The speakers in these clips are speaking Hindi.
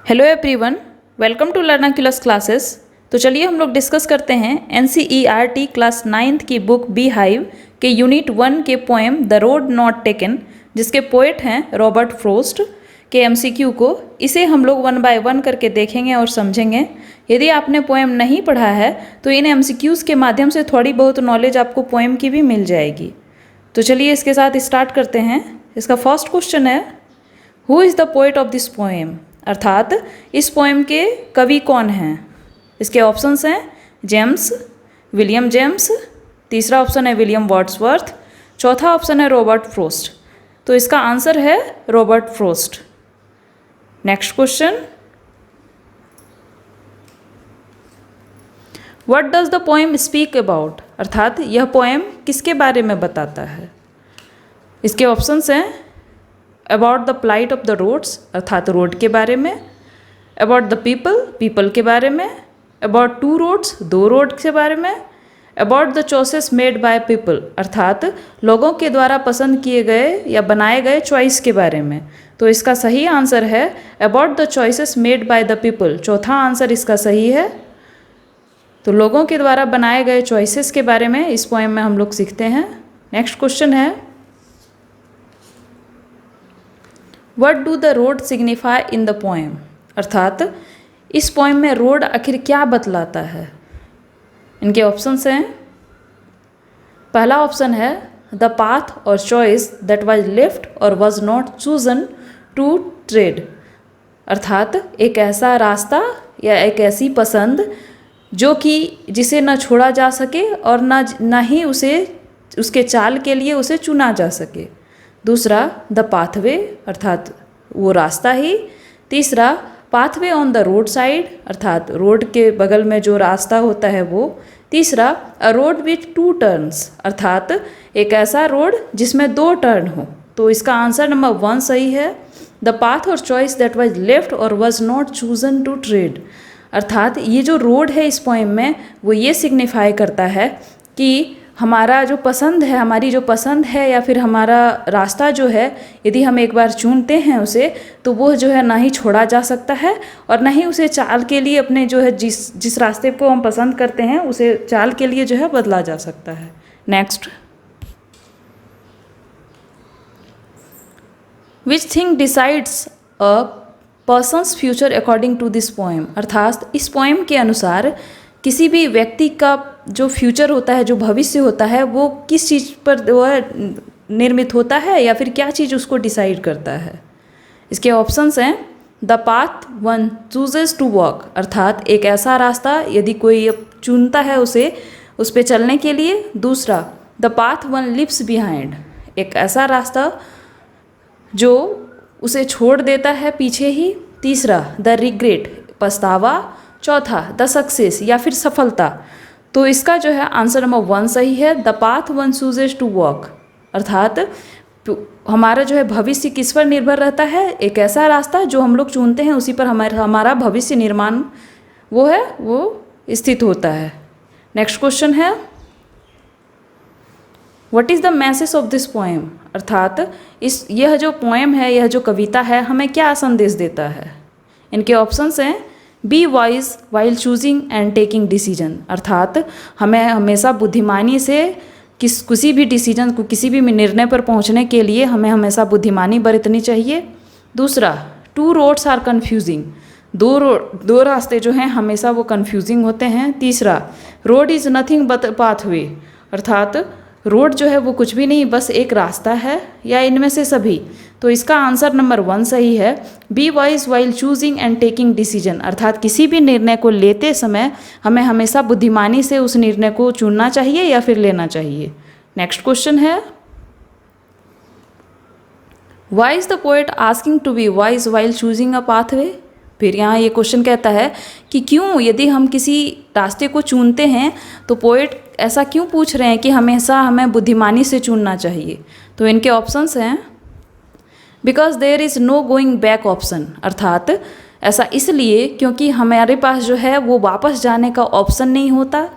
Hello everyone, welcome to Learnaculus classes. तो चलिए हम लोग डिस्कस करते हैं NCERT क्लास 9th की बुक बी हाइव के यूनिट 1 के poem the road not taken, जिसके पोएट हैं रॉबर्ट फ्रोस्ट के MCQ को। इसे हम लोग 1 बाय 1 करके देखेंगे और समझेंगे। यदि आपने पोएम नहीं पढ़ा है तो इन MCQs के माध्यम से थोड़ी बहुत नॉलेज आपको पोएम की भी मिल जाएगी। तो चलिए इसके साथ स्टार्ट करते हैं। इसका फर्स्ट क्वेश्चन है, who is the poet of this poem, अर्थात इस पोएम के कवि कौन हैं। इसके ऑप्शंस हैं जेम्स, विलियम जेम्स, तीसरा ऑप्शन है विलियम वर्ड्सवर्थ, चौथा ऑप्शन है रॉबर्ट फ्रोस्ट। तो इसका आंसर है Robert frost. Next question, what does the poem speak about, अर्थात यह पोएम किसके बारे में बताता है। इसके ऑप्शंस हैं about the plight of the roads, अर्थात रोड के बारे में, अबाउट द पीपल, पीपल के बारे में, अबाउट टू रोड्स, दो रोड के बारे में, about the choices made by people, अर्थात लोगों के द्वारा पसंद किए गए या बनाए गए चॉइस के बारे में। तो इसका सही आंसर है about the choices made by the people. चौथा आंसर इसका सही है। तो लोगों के द्वारा बनाए गए चॉइसेस के बारे में इस पोएम में हम लोग सीखते हैं। नेक्स्ट क्वेश्चन है, what do the road signify in the poem, अर्थात इस पोएम में रोड आखिर क्या बतलाता है। इनके ऑप्शंस हैं, पहला ऑप्शन है द पाथ और चॉइस दैट वाज लेफ्ट और was not chosen to tread, अर्थात एक ऐसा रास्ता या एक ऐसी पसंद जो कि जिसे न छोड़ा जा सके और न ही उसे उसके चाल के लिए उसे चुना जा सके। दूसरा द पाथवे, अर्थात वो रास्ता ही। तीसरा pathway on the road side, अर्थात रोड के बगल में जो रास्ता होता है वो। तीसरा अ रोड विथ टू टर्न्स, अर्थात एक ऐसा रोड जिसमें दो टर्न हो। तो इसका आंसर नंबर 1 सही है। द पाथ और चॉइस दैट वाज लेफ्ट और was not chosen to tread, अर्थात ये जो रोड है इस पोएम में वो ये सिग्निफाई करता है कि हमारा जो पसंद है, हमारी जो पसंद है या फिर हमारा रास्ता जो है, यदि हम एक बार चुनते हैं उसे तो वो जो है ना ही छोड़ा जा सकता है और ना ही उसे चाल के लिए अपने जो है जिस रास्ते को हम पसंद करते हैं उसे चाल के लिए जो है बदला जा सकता है। Next, which thing decides a person's future according to this poem, अर्थात इस पोएम के अनुसार किसी भी व्यक्ति का जो फ्यूचर होता है, जो भविष्य होता है, वो किस चीज़ पर वह निर्मित होता है या फिर क्या चीज़ उसको डिसाइड करता है। इसके ऑप्शंस हैं the path one chooses to walk, अर्थात एक ऐसा रास्ता यदि कोई चुनता है उसे उस पर चलने के लिए। दूसरा the path one leaves behind, एक ऐसा रास्ता जो उसे छोड़ देता है पीछे ही। तीसरा द रिग्रेट, पछतावा। चौथा द सक्सेस या फिर सफलता। तो इसका जो है आंसर नंबर 1 सही है। The path one chooses to walk, अर्थात हमारा जो है भविष्य किस पर निर्भर रहता है, एक ऐसा रास्ता जो हम लोग चुनते हैं उसी पर हमारा भविष्य निर्माण वो स्थित होता है। नेक्स्ट क्वेश्चन है, what is the message of this poem, अर्थात यह जो पोएम है, यह जो कविता है, हमें क्या संदेश देता है। इनके ऑप्शंस हैं B wise while choosing and taking decision, अर्थात हमें हमेशा बुद्धिमानी से किसी भी डिसीजन को, किसी भी निर्णय पर पहुंचने के लिए हमें हमेशा बुद्धिमानी बरतनी चाहिए। दूसरा टू रोड्स आर कन्फ्यूजिंग, दो रास्ते जो हैं हमेशा वो कन्फ्यूजिंग होते हैं। तीसरा road is nothing but pathway, अर्थात रोड जो है वो कुछ भी नहीं, बस एक रास्ता है या इनमें से सभी। तो इसका आंसर नंबर 1 सही है। B wise while choosing and taking decision, अर्थात किसी भी निर्णय को लेते समय हमें हमेशा बुद्धिमानी से उस निर्णय को चुनना चाहिए या फिर लेना चाहिए। नेक्स्ट क्वेश्चन है, why is the poet asking to be wise while choosing a pathway. फिर यहाँ ये क्वेश्चन कहता है कि क्यों यदि हम किसी रास्ते को चुनते हैं तो पोएट ऐसा क्यों पूछ रहे हैं कि हमेशा हमें बुद्धिमानी से चुनना चाहिए। तो इनके ऑप्शंस हैं because there is no going back option, अर्थात ऐसा इसलिए क्योंकि हमारे पास जो है वो वापस जाने का ऑप्शन नहीं होता।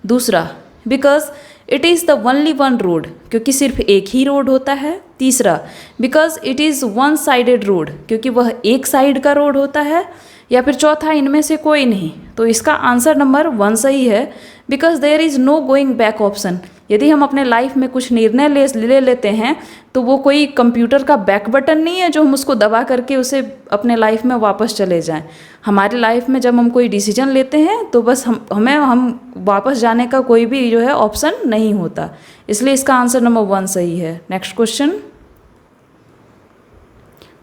दूसरा because it is the only one road, क्योंकि सिर्फ एक ही रोड होता है। तीसरा because it is one sided road, क्योंकि वह एक साइड का रोड होता है। या फिर चौथा इनमें से कोई नहीं। तो इसका आंसर नंबर 1 सही है, because there is no going back option. यदि हम अपने लाइफ में कुछ निर्णय ले लेते हैं तो वो कोई कंप्यूटर का बैक बटन नहीं है जो हम उसको दबा करके उसे अपने लाइफ में वापस चले जाएं। हमारी लाइफ में जब हम कोई डिसीजन लेते हैं तो बस हम वापस जाने का कोई भी जो है ऑप्शन नहीं होता। इसलिए इसका आंसर नंबर 1 सही है। Next question,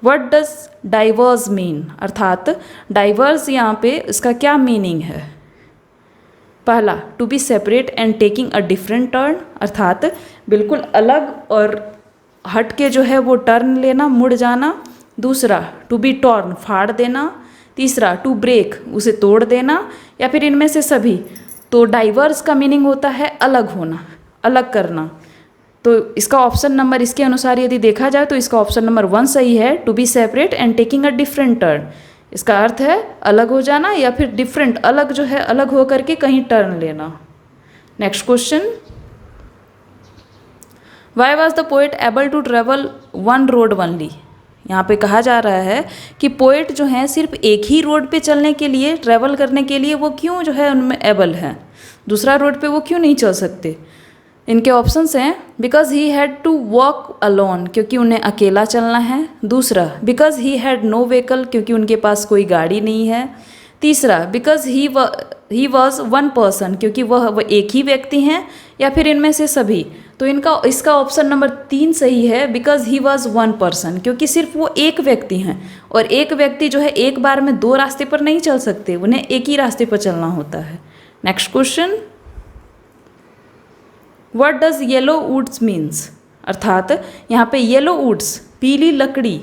what does diverse mean, अर्थात डाइवर्स यहाँ पे इसका क्या मीनिंग है। पहला, to be separate and taking a different turn, अर्थात बिल्कुल अलग और हट के जो है वो टर्न लेना, मुड़ जाना। दूसरा, टू बी टॉर्न, फाड़ देना। तीसरा, टू ब्रेक, उसे तोड़ देना। या फिर इनमें से सभी। तो डाइवर्स का मीनिंग होता है अलग होना, अलग करना। तो इसका ऑप्शन नंबर, इसके अनुसार यदि देखा जाए तो इसका ऑप्शन नंबर 1 सही है, to be separate and taking a different turn. इसका अर्थ है अलग हो जाना या फिर डिफरेंट, अलग जो है अलग हो करके कहीं टर्न लेना। Next question, why was the poet able to travel one road only. यहाँ पे कहा जा रहा है कि पोएट जो है सिर्फ एक ही रोड पे चलने के लिए, ट्रेवल करने के लिए वो क्यों जो है उनमें एबल है, दूसरा रोड पे वो क्यों नहीं चल सकते। इनके ऑप्शंस हैं, because he had to walk alone, क्योंकि उन्हें अकेला चलना है। दूसरा, because he had no vehicle, क्योंकि उनके पास कोई गाड़ी नहीं है। तीसरा, because he was one person, क्योंकि वह एक ही व्यक्ति हैं। या फिर इनमें से सभी। तो इसका ऑप्शन नंबर 3 सही है, because he was one person, क्योंकि सिर्फ वो एक व्यक्ति हैं और एक व्यक्ति जो है एक बार में 2 रास्ते पर नहीं चल सकते, उन्हें एक ही रास्ते पर चलना होता है। Next question, what does yellow woods means, अर्थात यहाँ पे येलो वुड्स, पीली लकड़ी,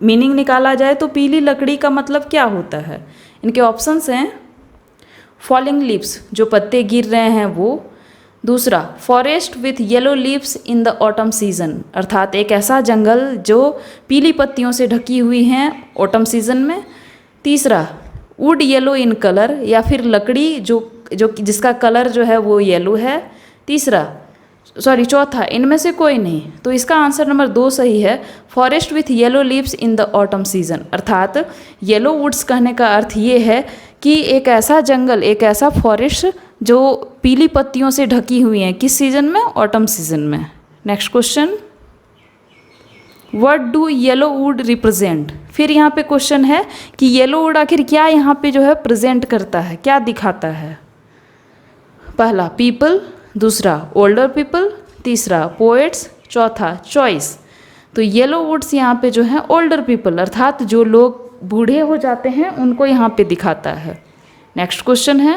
मीनिंग निकाला जाए तो पीली लकड़ी का मतलब क्या होता है। इनके ऑप्शंस हैं, फॉलिंग लीव्स, जो पत्ते गिर रहे हैं वो। दूसरा, forest with yellow leaves in the autumn season, अर्थात एक ऐसा जंगल जो पीली पत्तियों से ढकी हुई हैं ऑटम सीजन में। तीसरा, वुड येलो इन कलर, या फिर लकड़ी जो जिसका कलर जो है वो येलो है। चौथा, इनमें से कोई नहीं। तो इसका आंसर नंबर 2 सही है, forest with yellow leaves in the autumn season, अर्थात येलो वुड्स कहने का अर्थ ये है कि एक ऐसा जंगल, एक ऐसा फॉरेस्ट जो पीली पत्तियों से ढकी हुई हैं, किस सीजन में, ऑटम सीजन में। Next question, what do yellow would represent. फिर यहाँ पे क्वेश्चन है कि येलो वुड आखिर क्या यहाँ पे जो है प्रेजेंट करता है, क्या दिखाता है। पहला, पीपल। दूसरा, ओल्डर पीपल। तीसरा, पोएट्स। चौथा, चॉइस। तो येलो वुड्स यहाँ पे जो है ओल्डर पीपल, अर्थात जो लोग बूढ़े हो जाते हैं उनको यहाँ पे दिखाता है। नेक्स्ट क्वेश्चन है,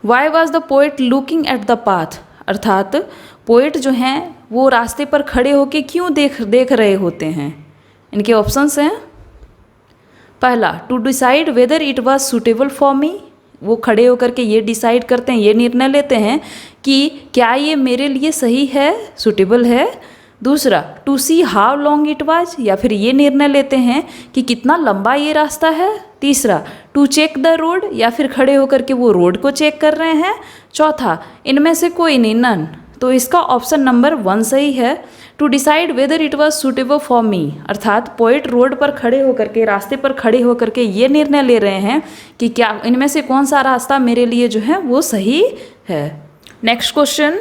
Y was the poet looking at the path, अर्थात पोएट जो हैं वो रास्ते पर खड़े होके क्यों देख रहे होते हैं। इनके ऑप्शंस हैं, पहला, to decide whether it was suitable for me, वो खड़े होकर के ये डिसाइड करते हैं, ये निर्णय लेते हैं कि क्या ये मेरे लिए सही है, सुटेबल है। दूसरा, to see how long it was, या फिर ये निर्णय लेते हैं कि कितना लंबा ये रास्ता है। तीसरा, टू चेक द रोड, या फिर खड़े होकर के वो रोड को चेक कर रहे हैं। चौथा, इनमें से कोई नहीं, नन। तो इसका ऑप्शन नंबर 1 सही है, to decide whether it was suitable for me, अर्थात पोएट रोड पर खड़े होकर के, रास्ते पर खड़े होकर के ये निर्णय ले रहे हैं कि क्या इनमें से कौन सा रास्ता मेरे लिए जो है वो सही है। Next question,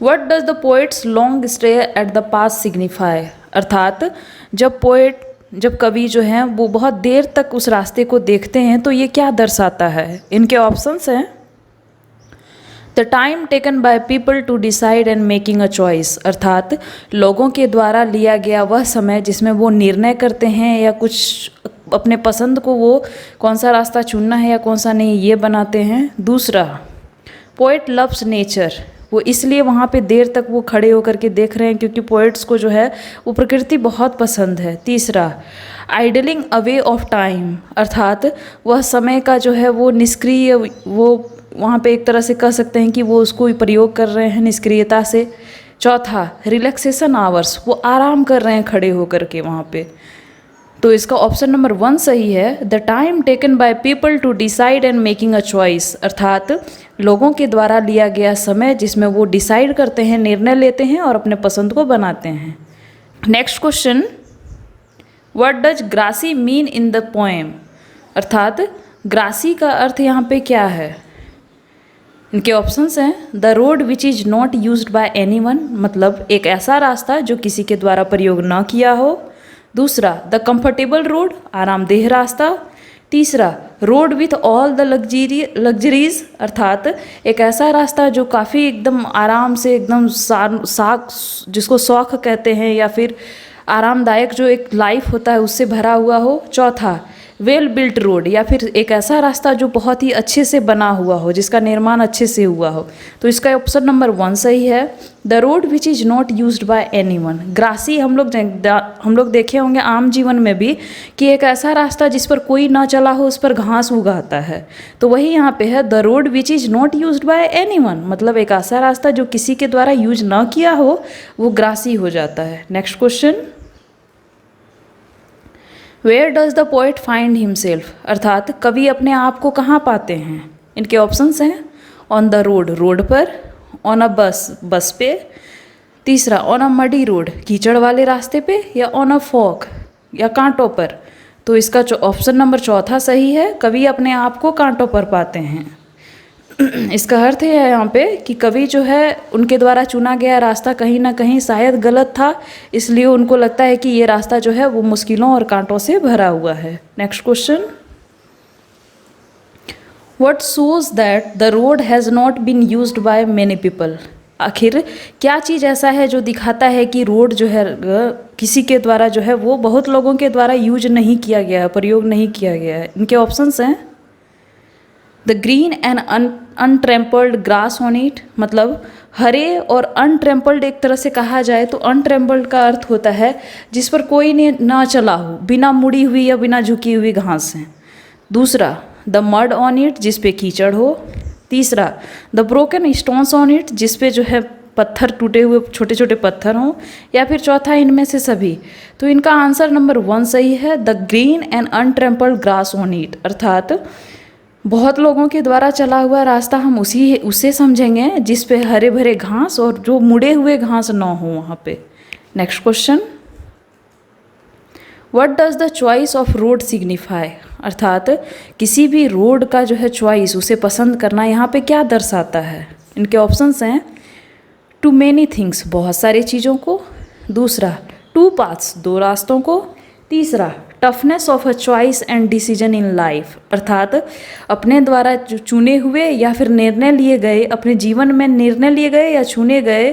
what does the poets long stay at the pass signify, अर्थात जब कवि जो हैं वो बहुत देर तक उस रास्ते को देखते हैं तो ये क्या दर्शाता है। इनके ऑप्शंस हैं, the time taken by people to decide and making a choice, अर्थात लोगों के द्वारा लिया गया वह समय जिसमें वो निर्णय करते हैं या कुछ अपने पसंद को वो कौन सा रास्ता चुनना है या कौन सा नहीं ये बनाते हैं। दूसरा, पोएट लव्स नेचर, वो इसलिए वहाँ पे देर तक वो खड़े होकर के देख रहे हैं क्योंकि पोएट्स को जो है वो प्रकृति बहुत पसंद है। तीसरा, आइडलिंग अवे ऑफ टाइम, अर्थात वह समय का जो है वो निष्क्रिय, वो वहाँ पे एक तरह से कह सकते हैं कि वो उसको प्रयोग कर रहे हैं निष्क्रियता से। चौथा, रिलैक्सेशन आवर्स, वो आराम कर रहे हैं खड़े होकर के वहाँ पे। तो इसका ऑप्शन नंबर 1 सही है, the time taken by people to decide and making a choice, अर्थात लोगों के द्वारा लिया गया समय जिसमें वो डिसाइड करते हैं, निर्णय लेते हैं और अपने पसंद को बनाते हैं। Next question, what does grassy mean in the poem, अर्थात ग्रासी का अर्थ यहाँ पे क्या है। इनके ऑप्शंस हैं the road which is not used by anyone, मतलब एक ऐसा रास्ता जो किसी के द्वारा प्रयोग न किया हो। दूसरा द कंफर्टेबल रोड, आरामदेह रास्ता। तीसरा road with all the luxuries, अर्थात एक ऐसा रास्ता जो काफ़ी एकदम आराम से एकदम साक जिसको शौक कहते हैं या फिर आरामदायक जो एक लाइफ होता है उससे भरा हुआ हो। चौथा वेल बिल्ट रोड, या फिर एक ऐसा रास्ता जो बहुत ही अच्छे से बना हुआ हो, जिसका निर्माण अच्छे से हुआ हो। तो इसका ऑप्शन नंबर 1 सही है। The road which is not used by anyone, grassy हम लोग देखे होंगे आम जीवन में भी कि एक ऐसा रास्ता जिस पर कोई ना चला हो उस पर घास उगाता है। तो वही यहाँ पे है the road which is not used by anyone, मतलब एक ऐसा रास्ता जो किसी के द्वारा यूज ना किया हो वो ग्रासी हो जाता है। Next question, where does the poet find himself, अर्थात कवि अपने आप को कहाँ पाते हैं। इनके ऑप्शंस हैं ऑन द रोड, रोड पर। ऑन अ बस, बस पे। तीसरा ऑन अ मडी रोड, कीचड़ वाले रास्ते पे। या ऑन अ फॉक, या कांटों पर। तो इसका ऑप्शन नंबर 4 सही है, कवि अपने आप को कांटों पर पाते हैं। इसका अर्थ है यहाँ पे कि कवि जो है उनके द्वारा चुना गया रास्ता कहीं ना कहीं शायद गलत था, इसलिए उनको लगता है कि ये रास्ता जो है वो मुश्किलों और कांटों से भरा हुआ है। Next question, what shows that the road has not been used by many people, आखिर क्या चीज़ ऐसा है जो दिखाता है कि रोड जो है किसी के द्वारा जो है वो बहुत लोगों के द्वारा यूज नहीं किया गया है, प्रयोग नहीं किया गया है। इनके ऑप्शंस हैं the green and untrampled grass on it, मतलब हरे और अनट्रैम्पल्ड एक तरह से कहा जाए तो अनट्रैम्पल्ड का अर्थ होता है जिस पर कोई ने ना चला हो, बिना मुड़ी हुई या बिना झुकी हुई घास है। दूसरा द मड ऑन इट, जिस पे कीचड़ हो। तीसरा the broken stones on it, जिस पे जो है पत्थर, टूटे हुए छोटे छोटे पत्थर हों। या फिर चौथा इनमें से सभी। तो इनका आंसर नंबर 1 सही है, the green and untrampled grass on it, अर्थात बहुत लोगों के द्वारा चला हुआ रास्ता हम उसे समझेंगे जिस पे हरे भरे घास और जो मुड़े हुए घास ना हो वहाँ पे। Next question, what does the choice of road signify, अर्थात किसी भी रोड का जो है चॉइस, उसे पसंद करना यहाँ पे क्या दर्शाता है। इनके ऑप्शंस हैं टू मेनी थिंग्स, बहुत सारी चीज़ों को। दूसरा टू पाथ्स, 2 रास्तों को। तीसरा toughness of a choice and decision in life, अर्थात अपने द्वारा चुने हुए या फिर निर्णय लिए गए, अपने जीवन में निर्णय लिए गए या चुने गए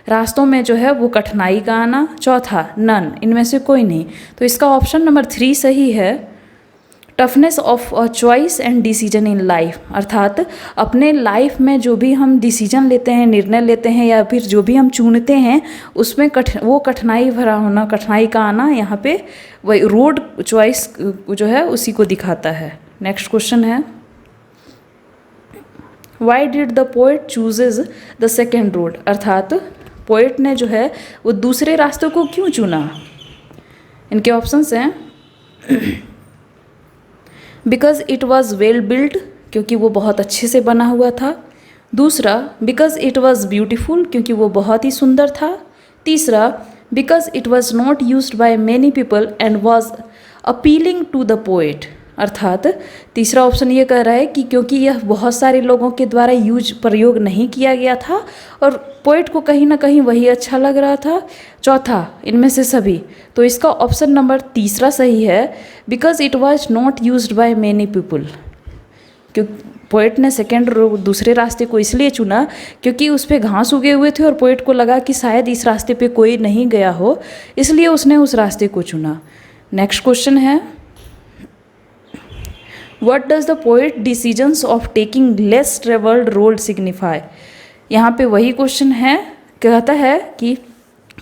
रास्तों में जो है वो कठिनाई का आना। चौथा नन, इनमें से कोई नहीं। तो इसका ऑप्शन नंबर 3 सही है, toughness of a choice and decision in life, अर्थात अपने लाइफ में जो भी हम डिसीजन लेते हैं, निर्णय लेते हैं या फिर जो भी हम चुनते हैं उसमें वो कठिनाई भरा होना, कठिनाई का आना, यहाँ पे वही रोड चॉइस जो है उसी को दिखाता है। नेक्स्ट क्वेश्चन है why did the poet chooses the second road, अर्थात पोएट ने जो है वो दूसरे रास्ते को क्यों चुना। इनके ऑप्शंस हैं because it was well built, क्योंकि वो बहुत अच्छे से बना हुआ था। दूसरा बिकॉज इट वॉज ब्यूटीफुल, क्योंकि वो बहुत ही सुंदर था। तीसरा because it was not used by many people and was appealing to the poet, अर्थात तीसरा ऑप्शन ये कह रहा है कि क्योंकि यह बहुत सारे लोगों के द्वारा प्रयोग नहीं किया गया था और पोएट को कहीं ना कहीं वही अच्छा लग रहा था। चौथा इनमें से सभी। तो इसका ऑप्शन नंबर 3 सही है, because it was not used by many people, क्योंकि पोएट ने दूसरे रास्ते को इसलिए चुना क्योंकि उस पर घास उगे हुए थे और पोएट को लगा कि शायद इस रास्ते पे कोई नहीं गया हो, इसलिए उसने उस रास्ते को चुना। नेक्स्ट क्वेश्चन है what does the poet decisions of taking less travelled road signify. यहाँ पे वही क्वेश्चन है, कहता है कि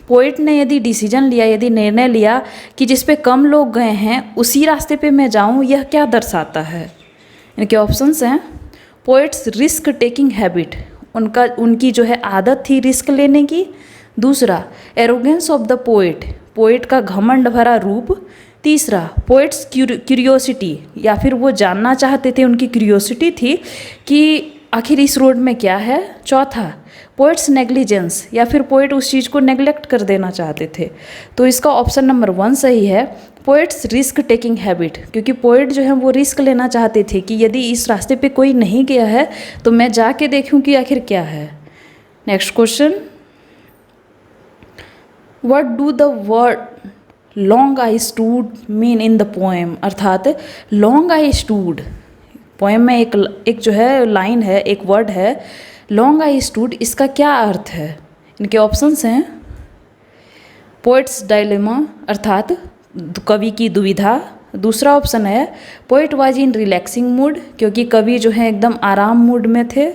पोएट ने यदि डिसीजन लिया, यदि निर्णय लिया कि जिस पे कम लोग गए हैं उसी रास्ते पे मैं जाऊँ, यह क्या दर्शाता है। इनके ऑप्शंस हैं पोएट्स रिस्क टेकिंग हैबिट, उनकी जो है आदत थी रिस्क लेने की। दूसरा arrogance of the poet, poet का घमंड भरा रूप। तीसरा पोएट्स क्यूरियोसिटी, या फिर वो जानना चाहते थे, उनकी क्यूरियोसिटी थी कि आखिर इस रोड में क्या है। चौथा पोएट्स नेग्लिजेंस, या फिर पोएट उस चीज़ को नेग्लेक्ट कर देना चाहते थे। तो इसका ऑप्शन नंबर 1 सही है, पोएट्स रिस्क टेकिंग हैबिट, क्योंकि पोएट जो है वो रिस्क लेना चाहते थे कि यदि इस रास्ते पे कोई नहीं गया है तो मैं जाके देखूं कि आखिर क्या है। Next question, what do the word long I stood mean in the poem, अर्थात लॉन्ग आई स्टूड पोएम में एक जो है लाइन है, एक वर्ड है लॉन्ग आई स्टूड, इसका क्या अर्थ है? इनके ऑप्शंस हैं पोएट्स डायलेमा, अर्थात कवि की दुविधा। दूसरा ऑप्शन है poet was in relaxing mood, क्योंकि कवि जो है एकदम आराम मूड में थे।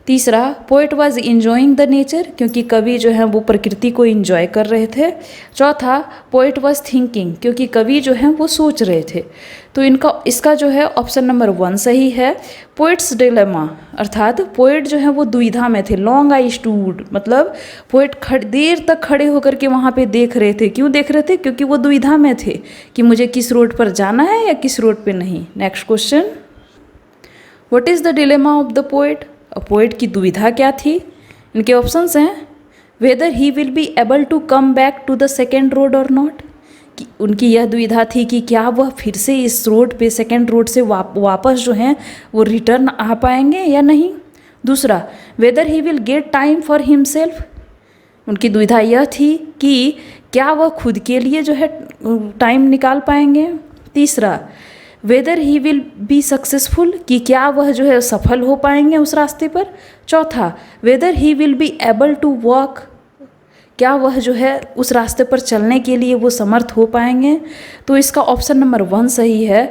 तीसरा poet was enjoying the nature, क्योंकि कवि जो है वो प्रकृति को इंजॉय कर रहे थे। चौथा पोएट वाज थिंकिंग, क्योंकि कवि जो है वो सोच रहे थे। तो इसका जो है ऑप्शन नंबर 1 सही है, पोएट्स डिलेमा, अर्थात पोएट जो है वो दुविधा में थे। लॉन्ग आई स्टूड मतलब पोएट देर तक खड़े होकर के वहाँ पे देख रहे थे। क्यों देख रहे थे? क्योंकि वो दुविधा में थे कि मुझे किस रोड पर जाना है या किस रोड पे नहीं। Next question, what is the dilemma of the poet, poet की दुविधा क्या थी? इनके ऑप्शंस हैं whether he will be able to come back to the second road और नॉट, कि उनकी यह दुविधा थी कि क्या वह फिर से इस रोड पे सेकेंड रोड से वापस जो हैं वो रिटर्न आ पाएंगे या नहीं। दूसरा weather he will get time for himself, उनकी दुविधा यह थी कि क्या वह खुद के लिए जो है टाइम निकाल पाएंगे। तीसरा weather he will be successful, कि क्या वह जो है सफल हो पाएंगे उस रास्ते पर। चौथा whether he will be able to walk, क्या वह जो है उस रास्ते पर चलने के लिए वो समर्थ हो पाएंगे। तो इसका ऑप्शन नंबर 1 सही है,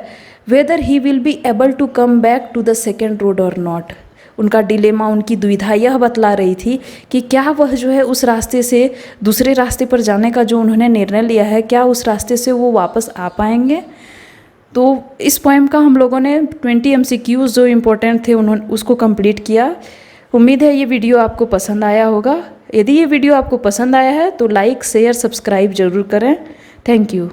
whether he will be able to come back to the second road और नॉट। उनका डिलेमा, उनकी दुविधा यह बतला रही थी कि क्या वह जो है उस रास्ते से दूसरे रास्ते पर जाने का जो उन्होंने निर्णय लिया है, क्या उस रास्ते से वो वापस आ पाएंगे। तो इस पोएम का हम लोगों ने 20 MCQs जो इम्पोर्टेंट थे उन्होंने उसको कंप्लीट किया। उम्मीद है ये वीडियो आपको पसंद आया होगा। यदि ये वीडियो आपको पसंद आया है तो लाइक शेयर सब्सक्राइब ज़रूर करें। Thank you.